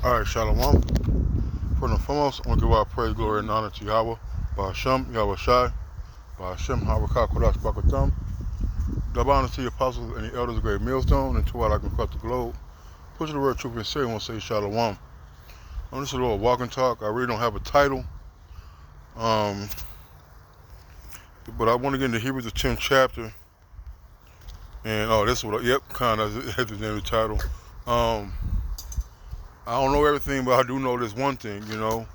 All right, Shalom. First and foremost, I want to give our praise, glory, and honor to Yahweh, Bahashem, Yahweh Shai, Bahashem, Harakah, Kodash, Bakatam. Double honor to the apostles and the elders of Great Millstone, and to all I can across the globe. Pushing the word truth and say, I want to say Shalom. This is a little walk and talk. I really don't have a title. But I want to get into Hebrews, the 10th chapter. And, this is what, kind of has the name of the title. I don't know everything, but I do know this one thing, and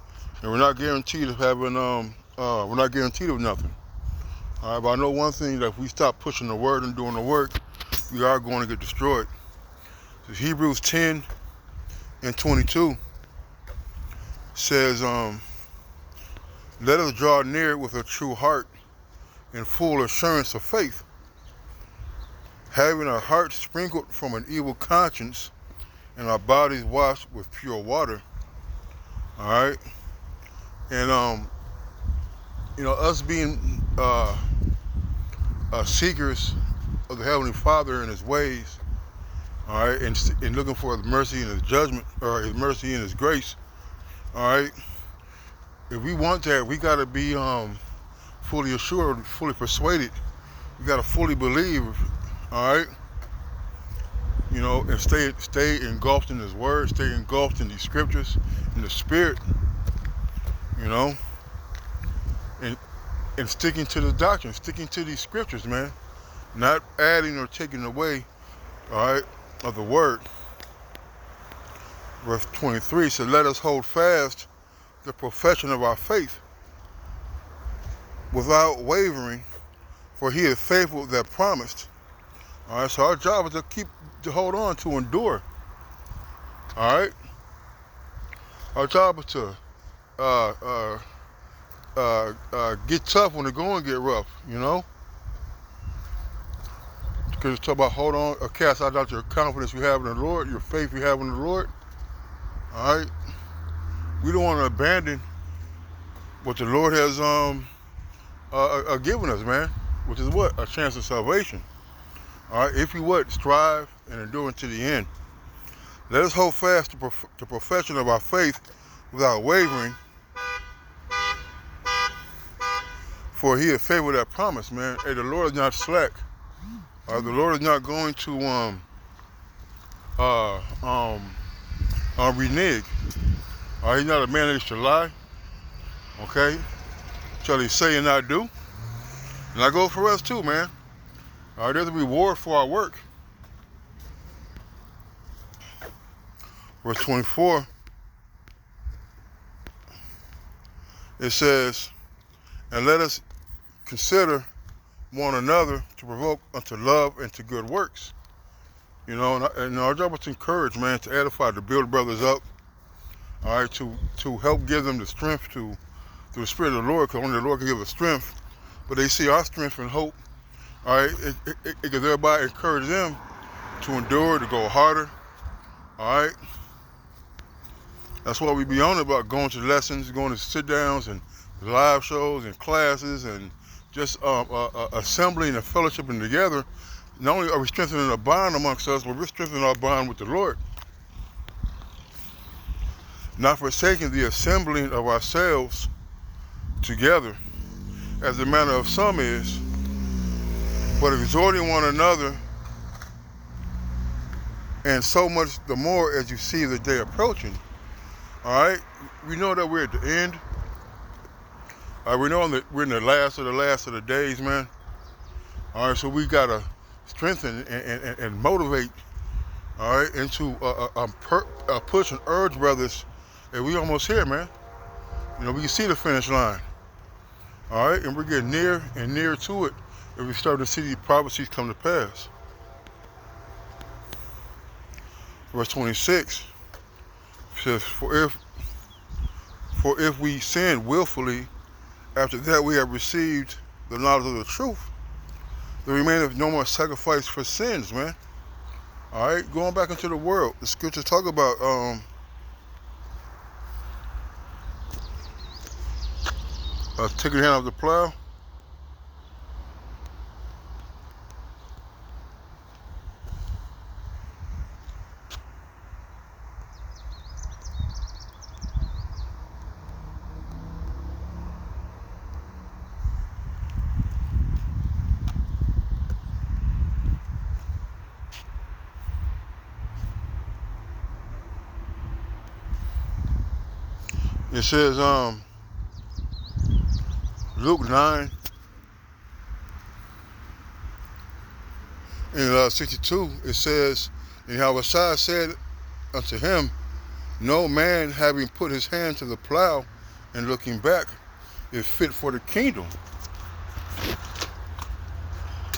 we're not guaranteed of having, we're not guaranteed of nothing. All right, but I know one thing, that if we stop pushing the word and doing the work, we are going to get destroyed. So Hebrews 10 and 22 says, let us draw near with a true heart and full assurance of faith, having our hearts sprinkled from an evil conscience and our bodies washed with pure water. All right, and us being seekers of the Heavenly Father and His ways, all right, and looking for His mercy and His judgment, or His mercy and His grace, all right. If we want that, we got to be fully assured, fully persuaded. We got to fully believe, all right. And stay engulfed in His Word, stay engulfed in these scriptures, in the Spirit, and sticking to the doctrine, sticking to these scriptures, man. Not adding or taking away, all right, of the Word. Verse 23 says, let us hold fast the profession of our faith without wavering, for He is faithful that promised. All right, so our job is to hold on, to endure. All right, our job is to get tough when the going get rough. Because it's talk about hold on, or cast out your confidence you have in the Lord, your faith you have in the Lord. All right, we don't want to abandon what the Lord has given us, man, which is what? A chance of salvation. All right, if you would, strive and endure unto the end. Let us hold fast to the profession of our faith without wavering, for He is faithful that promise, man. Hey, the Lord is not slack. The Lord is not going to renege. He's not a man that should lie. Okay, shall He say and not do? And that goes for us too, man. There's a reward for our work. Verse 24, it says, and let us consider one another to provoke unto love and to good works. And our job is to encourage, man, to edify, to build brothers up, all right, to help give them the strength through the Spirit of the Lord, because only the Lord can give us strength. But they see our strength and hope, all right, it can thereby encourage them to endure, to go harder, all right. That's why we be on about going to lessons, going to sit-downs and live shows and classes, and just assembling and fellowshipping together. Not only are we strengthening a bond amongst us, but we're strengthening our bond with the Lord. Not forsaking the assembling of ourselves together, as the manner of some is, but exhorting one another, and so much the more as you see the day approaching. All right, we know that we're at the end. We know we're in the last of the days, man. All right, so we gotta strengthen and motivate, all right, into push and urge brothers. And we almost here, man. We can see the finish line. All right, and we're getting near and near to it, and we're starting to see these prophecies come to pass. Verse 26 says, for if we sin willfully, after that we have received the knowledge of the truth, there remaineth no more sacrifice for sins, man. All right, going back into the world, the scriptures talk about taking the hand off the plow. It says, Luke 9 in 62, it says, and Yahushua said unto him, no man having put his hand to the plow and looking back is fit for the kingdom.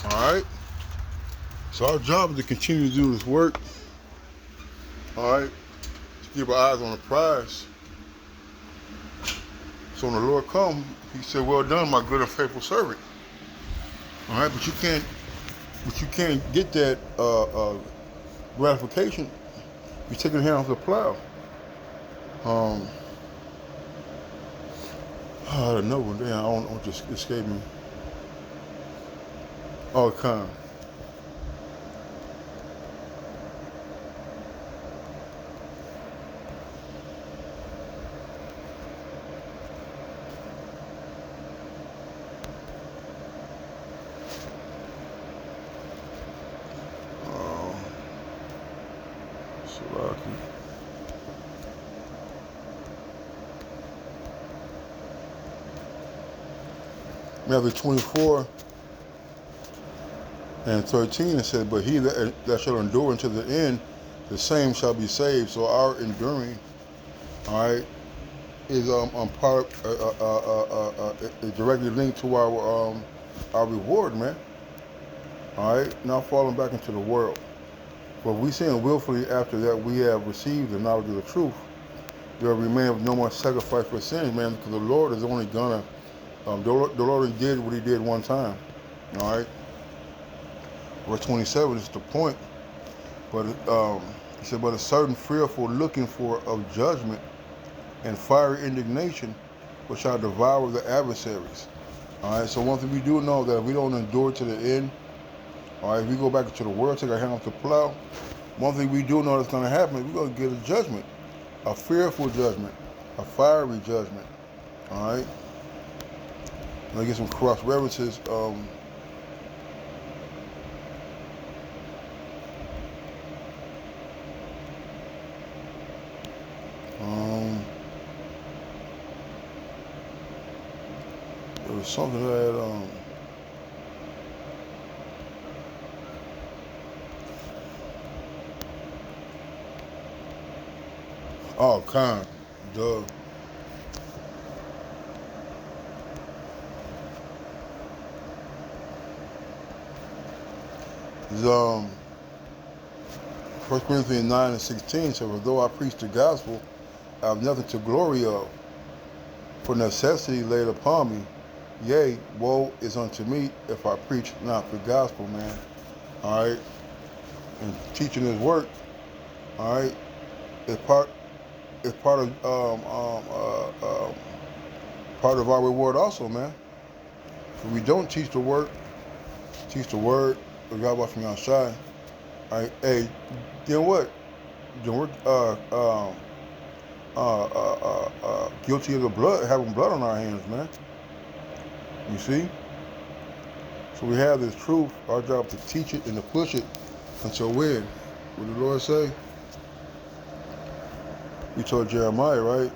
All right? So our job is to continue to do this work. All right? To keep our eyes on the prize. So when the Lord come, he said, well done, my good and faithful servant. All right? But you can't get that gratification. You take your hand off the plow. I don't know. Damn, I don't just escape me. Oh, come. Salaki. Matthew 24 and 13, it says, but he that shall endure unto the end, the same shall be saved. So our enduring, all right, is part is directly linked to our reward, man. All right, not falling back into the world. But we sin willfully after that we have received the knowledge of the truth. There remain no more sacrifice for sins, man, because the Lord is only gonna. The Lord did what he did one time. All right. Verse 27 is the point. But he said, but a certain fearful looking for of judgment and fiery indignation which shall devour the adversaries. All right. So one thing we do know that if we don't endure to the end, all right, if we go back into the world, take our hand off the plow, one thing we do know that's going to happen is we're going to get a judgment, a fearful judgment, a fiery judgment. All right. Let me get some cross references. There was something that oh, Khan, duh. It's 1 Corinthians 9 and 16 says, although I preach the gospel, I have nothing to glory of, for necessity laid upon me. Yea, woe is unto me if I preach not the gospel, man. All right, and teaching his work, all right, is part of part of our reward also, man. If we don't teach the word of God from outside, all right, hey, then what? Then we're guilty of the blood, having blood on our hands, man. You see? So we have this truth. Our job is to teach it and to push it until when? What did the Lord say? He told Jeremiah, right?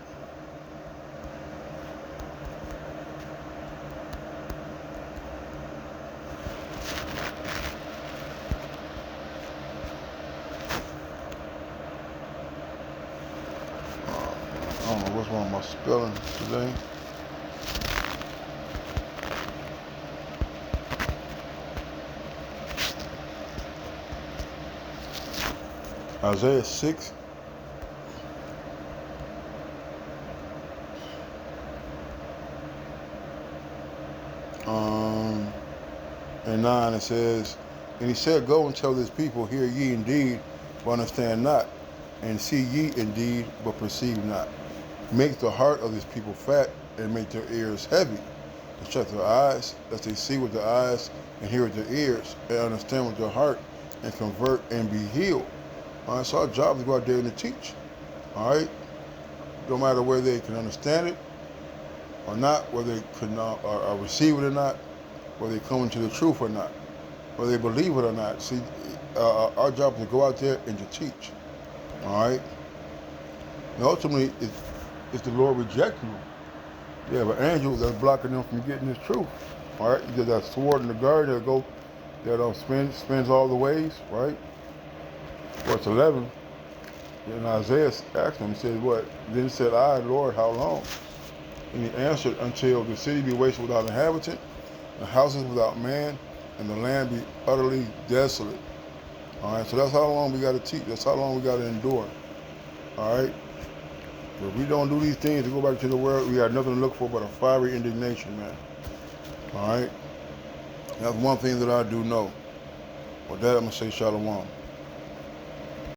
I don't know what's wrong with my spelling today. Isaiah 6. And 9, it says, and he said, go and tell this people, hear ye indeed, but understand not, and see ye indeed, but perceive not. Make the heart of this people fat, and make their ears heavy, to shut their eyes, lest they see with their eyes, and hear with their ears, and understand with their heart, and convert and be healed. All right, so our job is to go out there and to teach. All right, no matter whether they can understand it or not, whether they can or receive it or not, whether they come into the truth or not, whether they believe it or not. See, our job is to go out there and to teach. All right, and ultimately, It's the Lord rejecting them. Yeah, but angels that's blocking them from getting this truth. All right, you get that sword in the garden that spins all the ways, right? Verse 11. And Isaiah asked him, he said, what? Then said I, Lord, how long? And he answered, until the city be wasted without inhabitant, the houses without man, and the land be utterly desolate. All right, so that's how long we got to teach. That's how long we got to endure. All right? But if we don't do these things to go back to the world, we got nothing to look for but a fiery indignation, man. All right? That's one thing that I do know. With that, I'm going to say shalom.